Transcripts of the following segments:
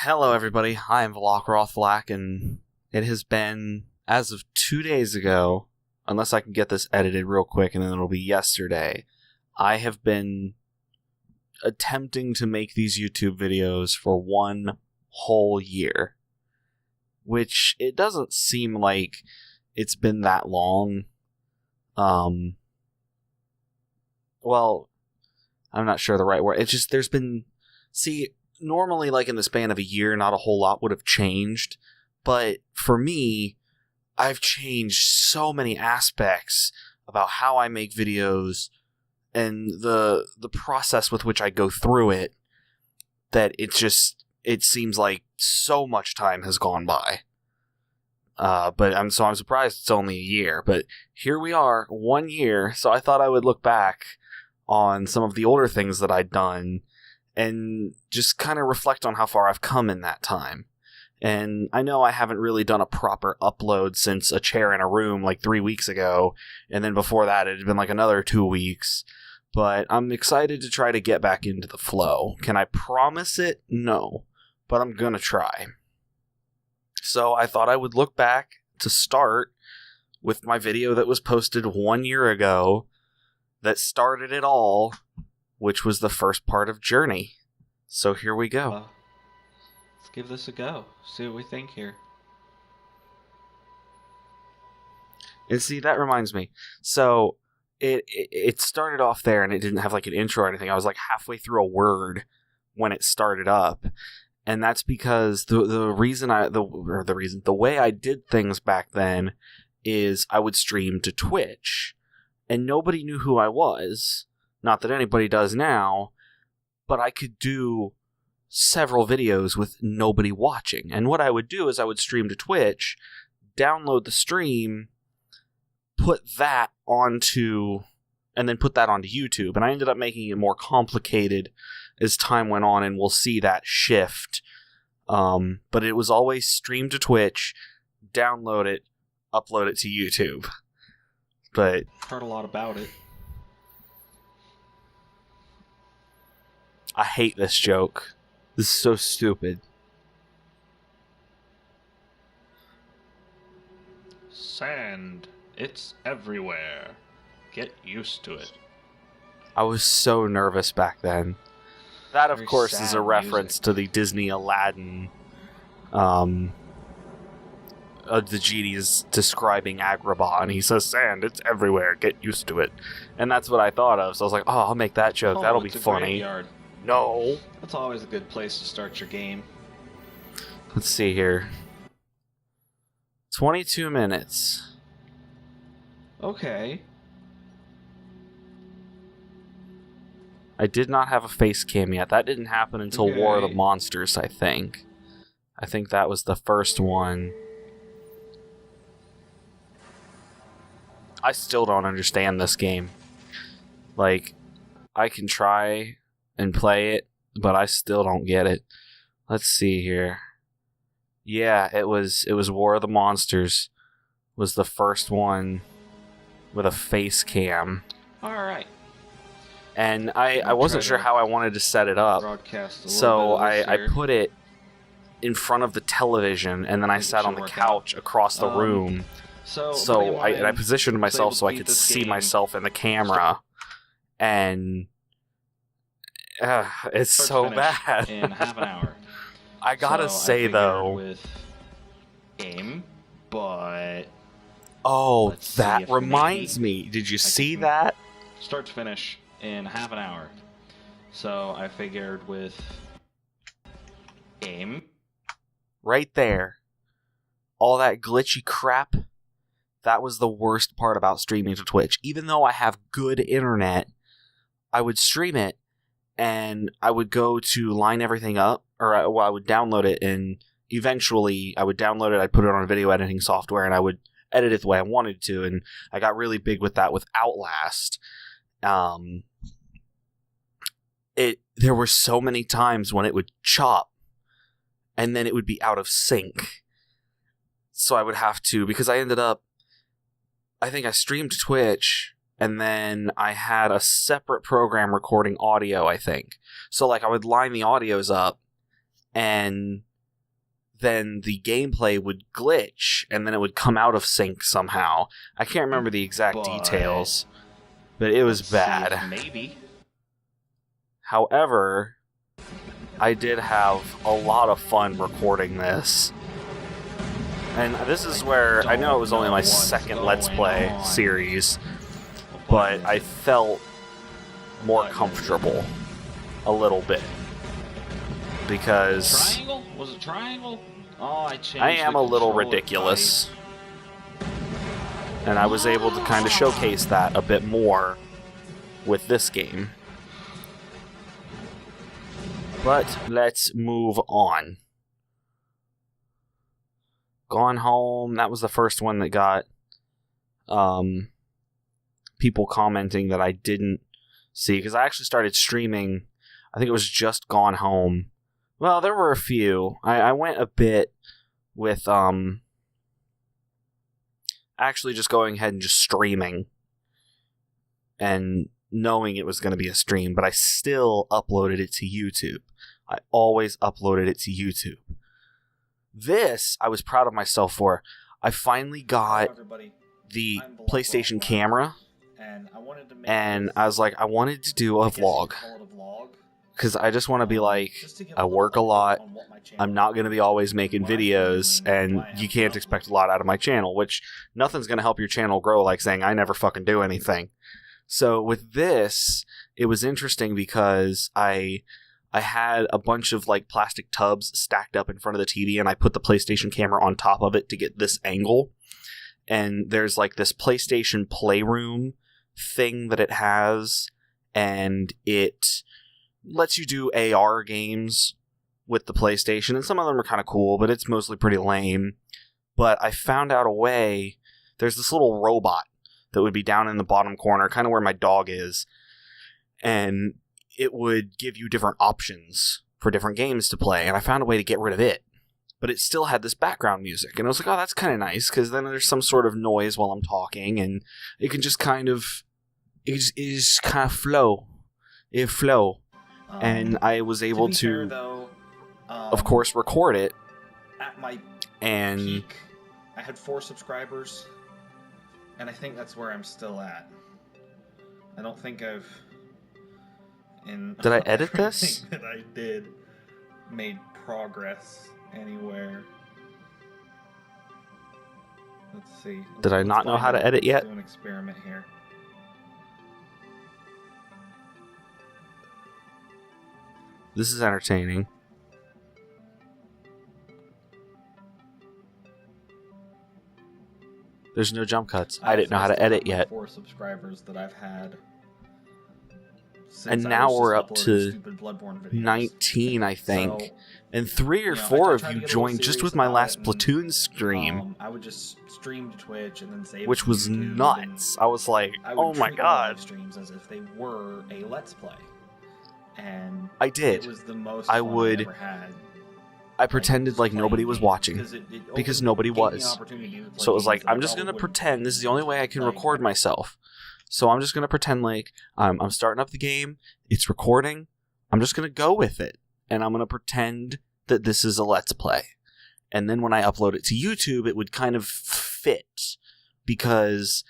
Hello, everybody. I am Velocroth Black, and it has been, as of 2 days ago, unless I can get this edited real quick, and then it'll be yesterday, I have been attempting to make these YouTube videos for 1 whole year, which it doesn't seem like it's been that long. Well, I'm not sure the right word. It's just, normally, like in the span of a year, not a whole lot would have changed. But for me, I've changed so many aspects about how I make videos and the process with which I go through it that it seems like so much time has gone by. But I'm surprised it's only a year. But here we are, 1 year. So I thought I would look back on some of the older things that I'd done and just kind of reflect on how far I've come in that time. And I know I haven't really done a proper upload since A Chair in a Room like 3 weeks ago, and then before that it had been like another 2 weeks. But I'm excited to try to get back into the flow. Can I promise it? No. But I'm gonna try. So I thought I would look back to start with my video that was posted 1 year ago that started it all, which was the first part of Journey. So here we go. Well, let's give this a go. See what we think here. And see, that reminds me. So it started off there, and it didn't have like an intro or anything. I was like halfway through a word when it started up, and that's because the way I did things back then is I would stream to Twitch, and nobody knew who I was. Not that anybody does now, but I could do several videos with nobody watching. And what I would do is I would stream to Twitch, download the stream, put that onto YouTube. And I ended up making it more complicated as time went on, and we'll see that shift. But it was always stream to Twitch, download it, upload it to YouTube. But heard a lot about it. I hate this joke. This is so stupid. Sand. It's everywhere. Get used to it. I was so nervous back then. That, of course, is a reference to the Disney Aladdin. The genie is describing Agrabah, and he says, "Sand, it's everywhere. Get used to it." And that's what I thought of. So I was like, "Oh, I'll make that joke. That'll be funny." Graveyard. No. That's always a good place to start your game. Let's see here. 22 minutes. Okay. I did not have a face cam yet. That didn't happen until War of the Monsters, I think. I think that was the first one. I still don't understand this game. Like, I can try and play it, but I still don't get it. Let's see here. Yeah, it was War of the Monsters was the first one with a face cam. Alright. And I wasn't sure how I wanted to set it up. So I put it in front of the television, and then I sat on the couch across the room. So I positioned myself so I could see myself in the camera. And it's so bad. In half an hour. I gotta say though, with game, but that reminds me. Did you see that? Start to finish in half an hour. So I figured with game, right there, all that glitchy crap. That was the worst part about streaming to Twitch. Even though I have good internet, I would stream it. And I would go to line everything up, or I would download it, and eventually I would download it, I'd put it on a video editing software, and I would edit it the way I wanted to, and I got really big with that with Outlast. There were so many times when it would chop, and then it would be out of sync. So I would have to, because I think I streamed to Twitch, and then I had a separate program recording audio, I think. So, like, I would line the audios up, and then the gameplay would glitch, and then it would come out of sync somehow. I can't remember the exact details, but it was bad. Maybe. However, I did have a lot of fun recording this. And this is where, I know it was only my second Let's Play series, but I felt more comfortable a little bit. Because Triangle? Was it triangle? Oh, I am a little ridiculous. And I was able to kind of showcase that a bit more with this game. But let's move on. Gone Home, that was the first one that got people commenting that I didn't see, because I actually started streaming, I think it was just Gone Home. Well, there were a few. I went a bit with actually just going ahead and just streaming and knowing it was going to be a stream, but I still uploaded it to YouTube. I always uploaded it to YouTube. This, I was proud of myself for. I finally got the PlayStation camera, and I was like, I wanted to do a vlog. Because I just want to be like, I work a lot, I'm not going to be always making videos, and you can't expect a lot out of my channel, which nothing's going to help your channel grow like saying I never fucking do anything. So with this, it was interesting because I had a bunch of like plastic tubs stacked up in front of the TV, and I put the PlayStation camera on top of it to get this angle. And there's like this PlayStation Playroom thing that it has, and it lets you do AR games with the PlayStation, and some of them are kind of cool, but it's mostly pretty lame. But I found out a way. There's this little robot that would be down in the bottom corner, kind of where my dog is, and it would give you different options for different games to play, and I found a way to get rid of it. But it still had this background music, and I was like, oh, that's kind of nice, because then there's some sort of noise while I'm talking, and it can just kind of, it just kind of flow. It flow. And I was able to, of course, record it. At my and peak, I had 4 subscribers, and I think that's where I'm still at. I don't think I've... Did I edit this? That I did made progress anywhere. Let's see. Did I not know how to edit yet? Let's do an experiment here. This is entertaining. There's no jump cuts. I didn't know how to edit yet. 4 subscribers that I've had. And now we're up to 19, I think. So, and 3 or 4 of you joined just with my last Splatoon stream. I would just stream to Twitch and then save, which was nuts. I was like, oh my god. Streams as if they were a Let's Play. And I did. It was the most I would. I ever had. I pretended like nobody was watching because nobody was. So it was like, I'm just gonna pretend this is the only way I can record myself. So I'm just gonna pretend like I'm starting up the game. It's recording. I'm just gonna go with it, and I'm gonna pretend that this is a Let's Play. And then when I upload it to YouTube, it would kind of fit because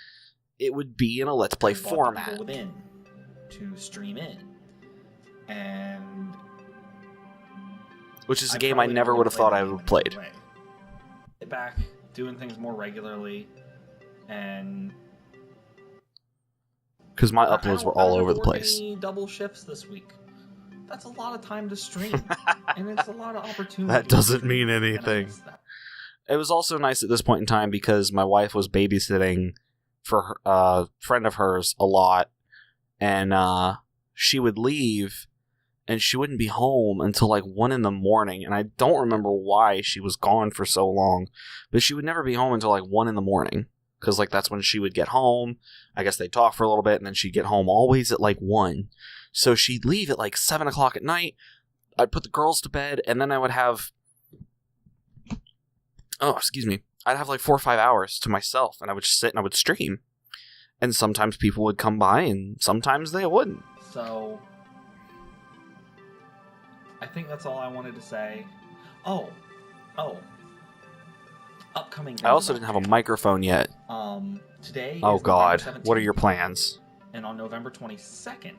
it would be in a Let's Play format. To stream in. And which is a game I never would have thought I would have played. Get back, doing things more regularly, and because my uploads were all over the place. Double shifts this week. That's a lot of time to stream, and it's a lot of opportunity. That doesn't mean anything. It was also nice at this point in time because my wife was babysitting for a friend of hers a lot, and she would leave. And she wouldn't be home until like 1 in the morning. And I don't remember why she was gone for so long. But she would never be home until like 1 in the morning. Because like that's when she would get home. I guess they'd talk for a little bit. And then she'd get home always at like 1. So she'd leave at like 7 o'clock at night. I'd put the girls to bed. And then I would have... Oh, excuse me. I'd have like 4 or 5 hours to myself. And I would just sit and I would stream. And sometimes people would come by. And sometimes they wouldn't. So... I think that's all I wanted to say. Oh, Oh. Upcoming. I also didn't have a microphone yet. Today. Oh is God! November 17th, What are your plans? And on November 22nd,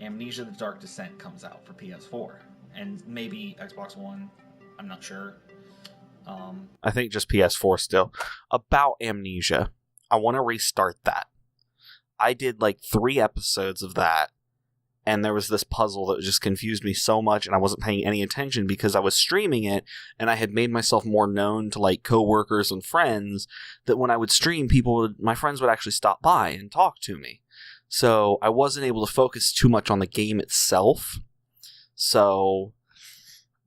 Amnesia: The Dark Descent comes out for PS4 and maybe Xbox One. I'm not sure. I think just PS4 still. About Amnesia, I want to restart that. I did like 3 episodes of that, and there was this puzzle that just confused me so much, and I wasn't paying any attention because I was streaming it, and I had made myself more known to like coworkers and friends that when I would stream, my friends would actually stop by and talk to me. So I wasn't able to focus too much on the game itself. So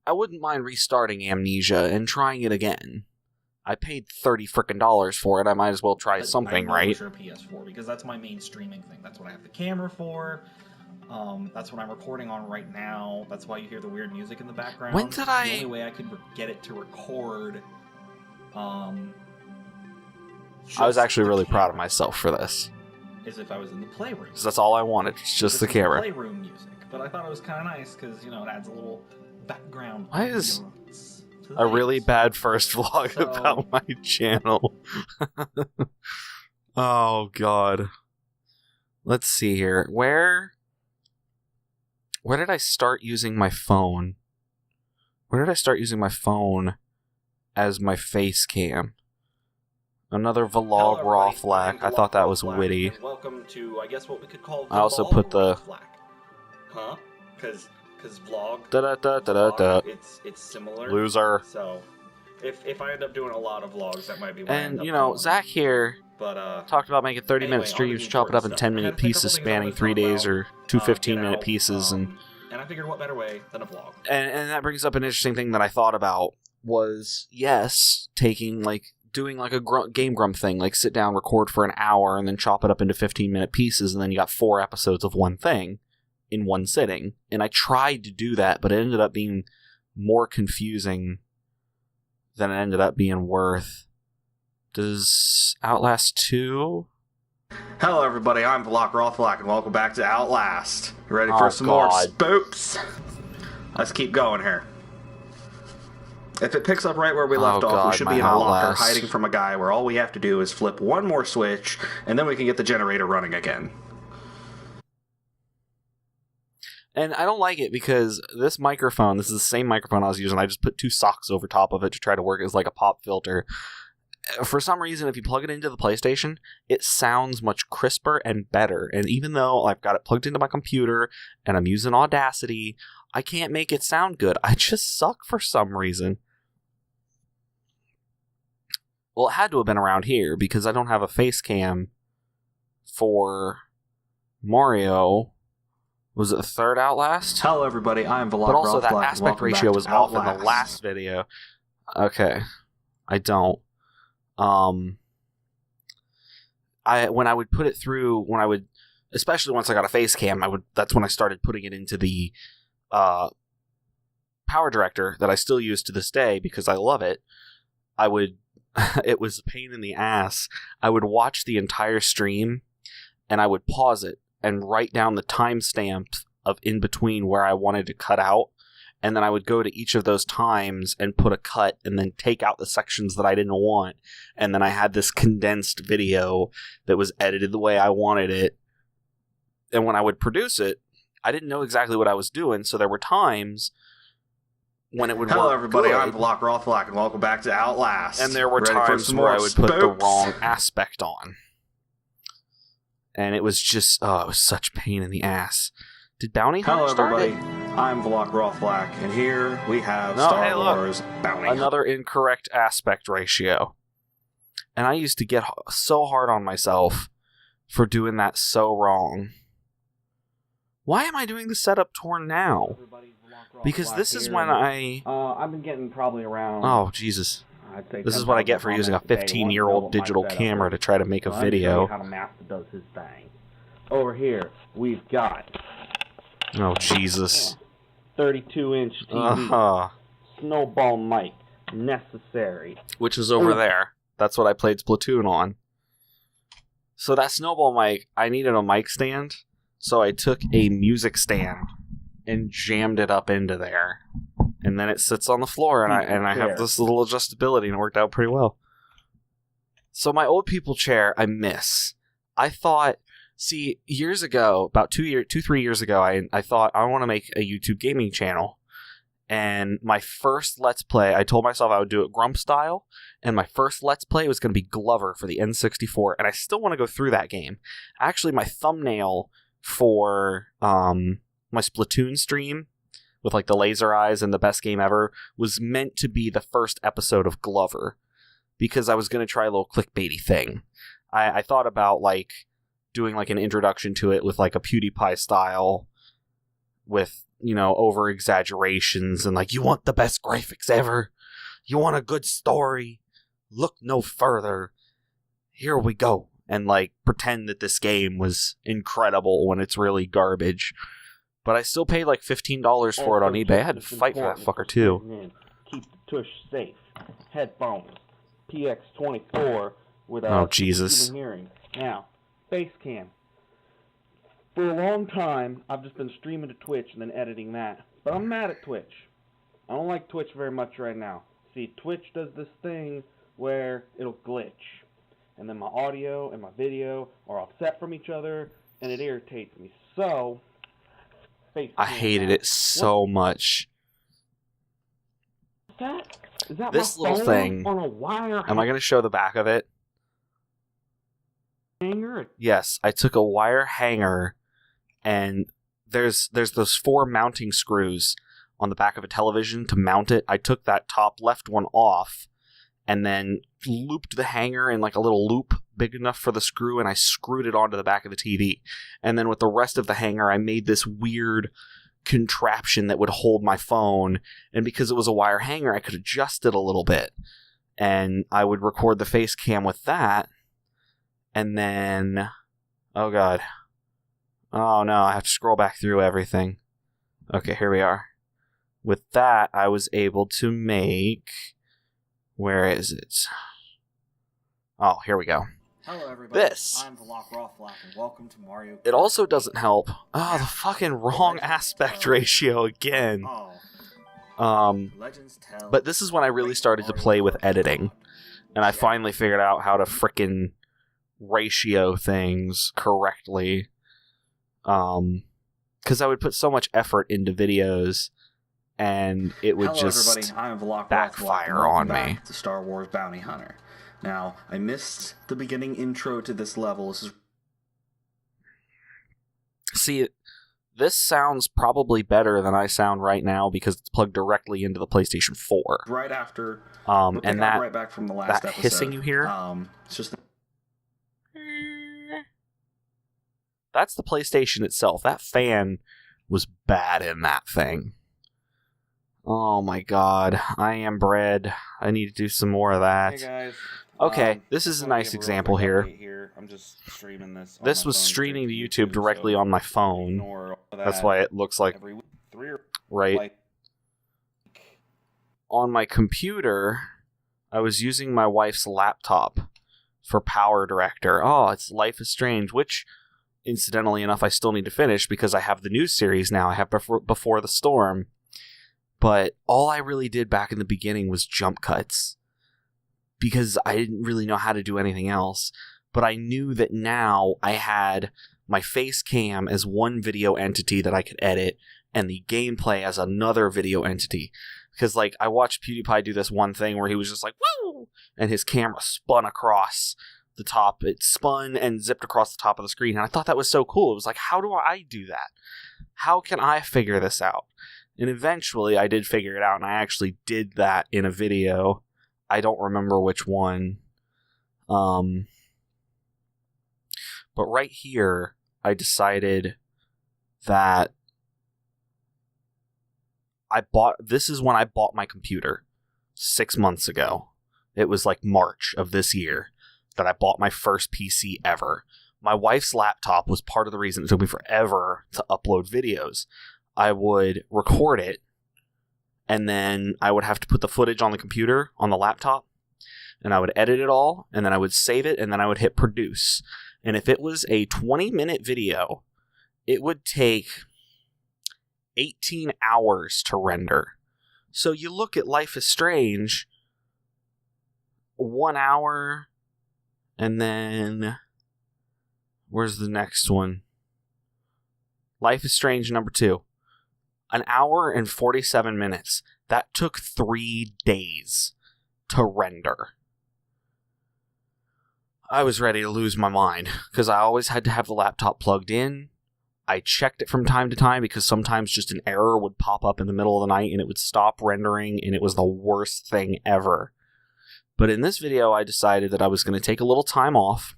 I wouldn't mind restarting Amnesia and trying it again. I paid $30 for it. I might as well try something, right? For PS4 because that's my main streaming thing. That's what I have the camera for. That's what I'm recording on right now. That's why you hear the weird music in the background. When did The only way I could get it to record. I was actually really proud of myself for this. Is if I was in the playroom. Because that's all I wanted. It's just the camera. Playroom music, but I thought it was kind of nice because it adds a little background. Why is a really bad first vlog about my channel? Oh God. Let's see here. Where did I start using my phone? Where did I start using my phone as my face cam? Another vlog raw flack. I thought that was witty. Welcome to, I guess, what we could call. I also put the. Huh? Because vlog. Da. It's similar. Loser. So, if I end up doing a lot of vlogs, that might be. What And Zach here. But talked about making 30-minute streams, chop it up in 10-minute pieces, spanning 3 days, or 2 15-minute pieces, and I figured, what better way than a vlog? And that brings up an interesting thing that I thought about was doing like a Game Grump thing, like sit down, record for an hour, and then chop it up into 15-minute pieces, and then you got 4 episodes of one thing in one sitting. And I tried to do that, but it ended up being more confusing than it ended up being worth. Does Outlast 2? Hello everybody, I'm Vlog Rothblack, and welcome back to Outlast. You ready for some more spooks? Let's keep going here. If it picks up right where we left off, we should be in a locker hiding from a guy where all we have to do is flip one more switch, and then we can get the generator running again. And I don't like it because this microphone, this is the same microphone I was using, I just put 2 socks over top of it to try to work as like a pop filter. For some reason, if you plug it into the PlayStation, it sounds much crisper and better. And even though I've got it plugged into my computer and I'm using Audacity, I can't make it sound good. I just suck for some reason. Well, it had to have been around here because I don't have a face cam for Mario. Was it the 3rd Outlast? Hello everybody, I'm Vlog But also Rothblack, that aspect ratio was off in the last video. Okay. I don't. When I would put it through, especially once I got a face cam, that's when I started putting it into the Power Director that I still use to this day because I love it. It was a pain in the ass. I would watch the entire stream and I would pause it and write down the timestamps of in between where I wanted to cut out. And then I would go to each of those times and put a cut and then take out the sections that I didn't want. And then I had this condensed video that was edited the way I wanted it. And when I would produce it, I didn't know exactly what I was doing. So there were times when it would work. Hello everybody, good. I'm Vlog Rothblack, and welcome back to Outlast. And there were times where I would put the wrong aspect on. And it was just, it was such pain in the ass. Did Bounty Hunter start? Hello everybody, I'm Vlog Rothblack, and here we have Star Wars Bounty Hunter. Another incorrect aspect ratio. And I used to get so hard on myself for doing that so wrong. Why am I doing the setup tour now? Because this is when I've been getting probably around... Oh, Jesus. This is what I get for using a 15-year-old digital camera to try to make a video. How the master does his thing. Over here, we've got... Oh, Jesus. 32-inch TV. Snowball mic. Necessary. Which was over there. That's what I played Splatoon on. So that snowball mic, I needed a mic stand. So I took a music stand and jammed it up into there. and then it sits on the floor, and I have this little adjustability, and it worked out pretty well. So my old people chair, I miss. I thought, years ago, about 3 years ago, I thought I want to make a YouTube gaming channel. And my first Let's Play, I told myself I would do it Grump style, and my first Let's Play was going to be Glover for the N64, and I still want to go through that game. Actually, my thumbnail for my Splatoon stream, with like the laser eyes and the best game ever, was meant to be the first episode of Glover, because I was going to try a little clickbaity thing. I thought about like doing like an introduction to it with like a PewDiePie style, with, you know, over exaggerations and like, you want the best graphics ever? You want a good story? Look no further. Here we go. And like pretend that this game was incredible when it's really garbage. But I still paid like $15 for it on eBay. I had to fight for that fucker too. Keep the tush safe. Headphones. PX24 with oh Jesus. Human hearing. Now, face cam. For a long time, I've just been streaming to Twitch and then editing that. But I'm mad at Twitch. I don't like Twitch very much right now. See, Twitch does this thing where it'll glitch. And then my audio and my video are offset from each other, and it irritates me. So, I hated it so much. Is that this my little phone thing, on a wire am I going to show the back of it? hanger? Yes, I took a wire hanger, and there's those 4 mounting screws on the back of a television to mount it. I took that top left one off, and then looped the hanger in like a little loop big enough for the screw, and I screwed it onto the back of the TV. And then with the rest of the hanger, I made this weird contraption that would hold my phone, and because it was a wire hanger, I could adjust it a little bit, and I would record the face cam with that. And then, oh god, oh no, I have to scroll back through everything. Okay, here we are. With that, I was able to make, where is it? Oh, here we go. Hello everybody, this. I'm Rothblack, and welcome to Mario Kart. It also doesn't help. Oh, the fucking wrong aspect ratio again. But this is when I really started to play with editing, and I finally figured out how to frickin' ratio things correctly. Because I would put so much effort into videos, and it would just backfire on me. To Star Wars Bounty Hunter. Now, I missed the beginning intro to this level. See, this sounds probably better than I sound right now because it's plugged directly into the PlayStation 4. Right after, and that right back from the last episode. Hissing you hear, it's just that's the PlayStation itself. That fan was bad in that thing. Oh my god, I am bread. I need to do some more of that. Hey guys. Okay, this is a nice example here. I'm just streaming this. This was streaming to YouTube directly on my phone. That's why it looks like right. On my computer, I was using my wife's laptop for Power Director. Oh, it's Life is Strange, which, incidentally enough, I still need to finish because I have the new series now. I have Before the Storm. But all I really did back in the beginning was jump cuts, because I didn't really know how to do anything else. But I knew that now I had my face cam as one video entity that I could edit, and the gameplay as another video entity. Because, like, I watched PewDiePie do this one thing where he was just like, woo! And his camera spun across the top. It spun and zipped across the top of the screen. And I thought that was so cool. It was like, how do I do that? How can I figure this out? And eventually I did figure it out, and I actually did that in a video. I don't remember which one. But right here, I decided that this is when I bought my computer 6 months ago. It was like March of this year that I bought my first PC ever. My wife's laptop was part of the reason it took me forever to upload videos. I would record it, and then I would have to put the footage on the computer, on the laptop, and I would edit it all, and then I would save it, and then I would hit produce. And if it was a 20-minute video, it would take 18 hours to render. So you look at Life is Strange, 1 hour, and then where's the next one? Life is Strange number 2. 1 hour and 47 minutes. That took 3 days to render. I was ready to lose my mind because I always had to have the laptop plugged in. I checked it from time to time because sometimes just an error would pop up in the middle of the night and it would stop rendering, and it was the worst thing ever. But in this video, I decided that I was going to take a little time off.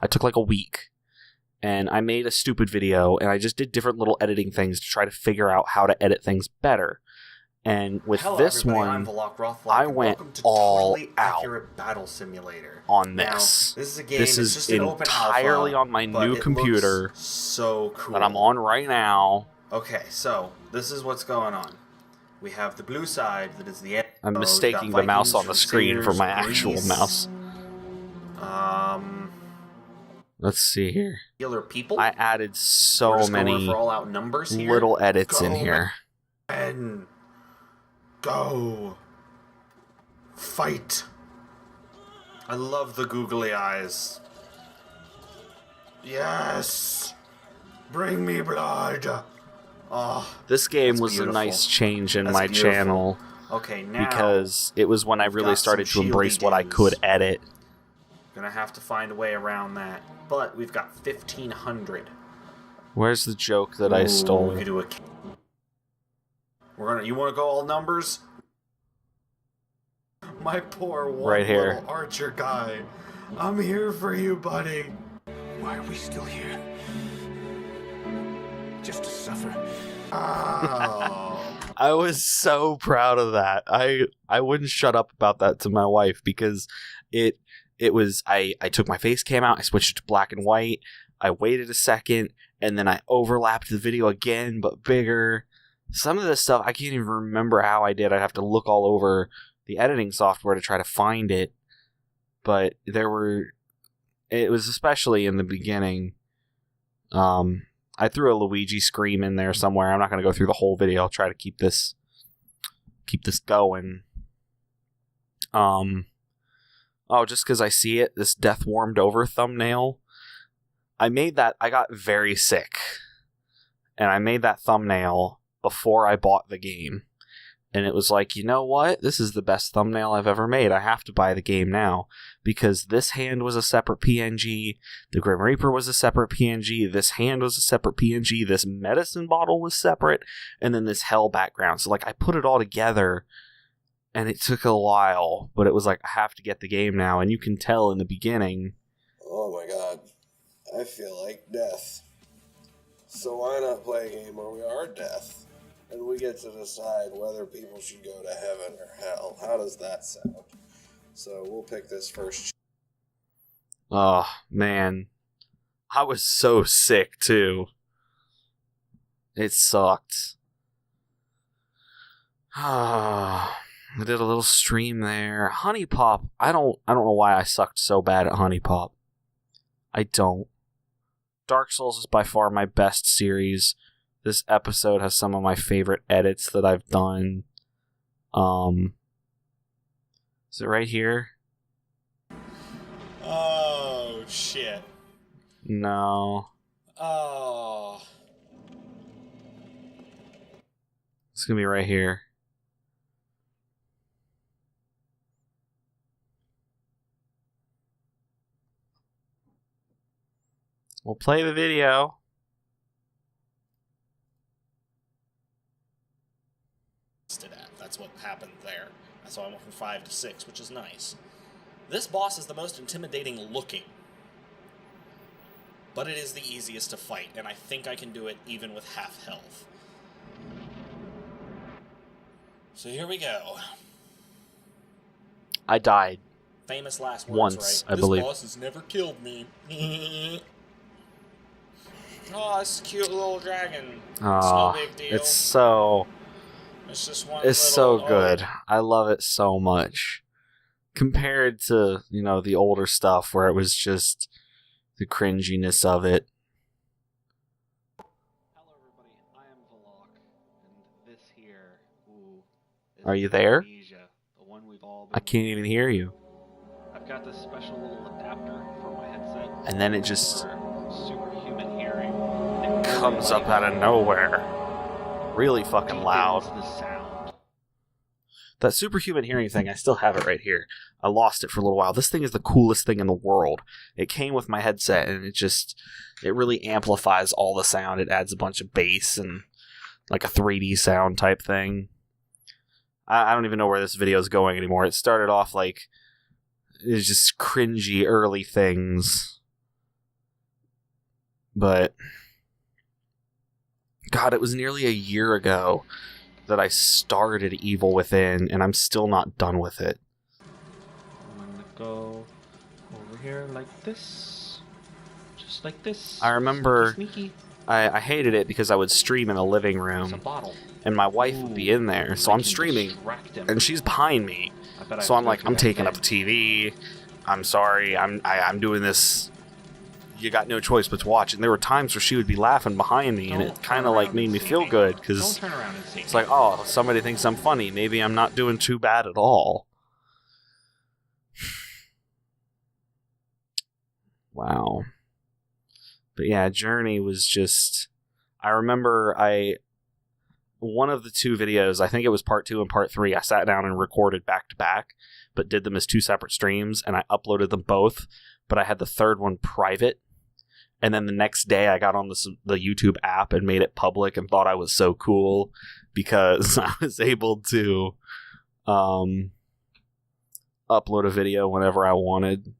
I took like a week, and I made a stupid video, and I just did different little editing things to try to figure out how to edit things better. And with this one, I went all out battle simulator on this. Now, this is a game. This is just an entirely open alpha, on my new computer so cool. that I'm on right now. Okay, so this is what's going on. We have the blue side that is the. I'm mistaking the mouse on the screen for my actual mouse. Let's see here. People. I added so many little edits in here. And go fight. I love the googly eyes. Yes, bring me blood. Oh, this game was a nice change in my channel. Okay, now because it was when I really started to embrace what I could edit. Gonna have to find a way around that. But we've got 1,500. Where's the joke that I stole? We could do you want to go all numbers? My poor little archer guy. I'm here for you, buddy. Why are we still here? Just to suffer. Oh. I was so proud of that. I wouldn't shut up about that to my wife because it was I took my face cam out, I switched it to black and white, I waited a second, and then I overlapped the video again, but bigger. Some of this stuff, I can't even remember how I did. I'd have to look all over the editing software to try to find it. But it was especially in the beginning. I threw a Luigi scream in there somewhere. I'm not going to go through the whole video. I'll try to keep this going. Just because I see it, this Death Warmed Over thumbnail. I got very sick. And I made that thumbnail before I bought the game. And it was like, you know what? This is the best thumbnail I've ever made. I have to buy the game now. Because this hand was a separate PNG. The Grim Reaper was a separate PNG. This hand was a separate PNG. This medicine bottle was separate. And then this hell background. So like I put it all together. And it took a while. But it was like, I have to get the game now. And you can tell in the beginning. Oh my god. I feel like death. So why not play a game where we are death? And we get to decide whether people should go to heaven or hell. How does that sound? So we'll pick this first. Oh, man. I was so sick, too. It sucked. I did a little stream there. Honey Pop, I don't know why I sucked so bad at Honey Pop. I don't. Dark Souls is by far my best series. This episode has some of my favorite edits that I've done. Is it right here? Oh, shit. No. Oh. It's gonna be right here. We'll play the video. That's what happened there. So I went from 5 to 6, which is nice. This boss is the most intimidating looking. But it is the easiest to fight, and I think I can do it even with half health. So here we go. I died. Famous last words, once, right? I believe. This boss has never killed me. Oh, it's a cute little dragon. It's no big deal. It's so... It's just one It's so good. I love it so much. Compared to, the older stuff where it was just the cringiness of it. Hello everybody, I am Vlog, and this here Are you there? Amnesia, the one we've all I been can't even hear you. I've got this special little adapter for my headset. And then it just for superhuman hearing. comes up out of nowhere. Really fucking loud. The sound. That superhuman hearing thing, I still have it right here. I lost it for a little while. This thing is the coolest thing in the world. It came with my headset, and it really amplifies all the sound. It adds a bunch of bass and like a 3D sound type thing. I don't even know where this video is going anymore. It started off like it was just cringy early things. But God, it was nearly a year ago that I started Evil Within, and I'm still not done with it. I'm gonna go over here like this. Just like this. I remember Sneaky. I hated it because I would stream in a living It's a room, bottle. and my wife would be in there, so I'm streaming, and she's behind me. So I'm like, I'm taking up the TV. I'm sorry, I'm doing this. You got no choice but to watch. And there were times where she would be laughing behind me, and it kind of like made me feel good because it's like, oh, somebody thinks I'm funny. Maybe I'm not doing too bad at all. Wow. But yeah, Journey was just... I remember one of the two videos, I think it was part 2 and part 3, I sat down and recorded back to back, but did them as 2 separate streams, and I uploaded them both, but I had the third one private, and then the next day I got on the YouTube app and made it public and thought I was so cool because I was able to upload a video whenever I wanted.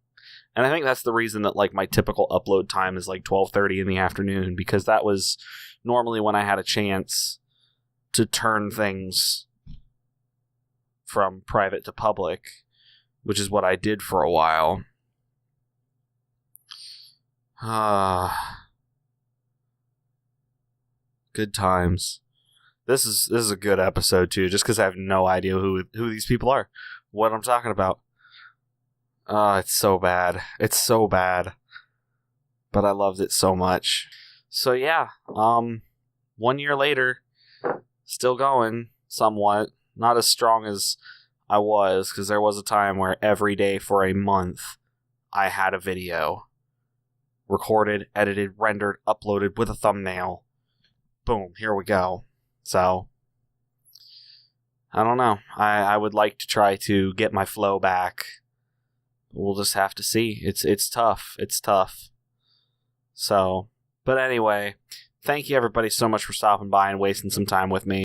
And I think that's the reason that like my typical upload time is like 12:30 in the afternoon, because that was normally when I had a chance to turn things from private to public, which is what I did for a while. Good times. This is a good episode too, just because I have no idea who these people are, what I'm talking about. It's so bad. It's so bad. But I loved it so much. So yeah, 1 year later, still going somewhat. Not as strong as I was, because there was a time where every day for a month I had a video. Recorded, edited, rendered, uploaded with a thumbnail. Boom, here we go. So, I don't know. I would like to try to get my flow back. We'll just have to see. It's tough. It's tough. So, but anyway, thank you everybody so much for stopping by and wasting some time with me.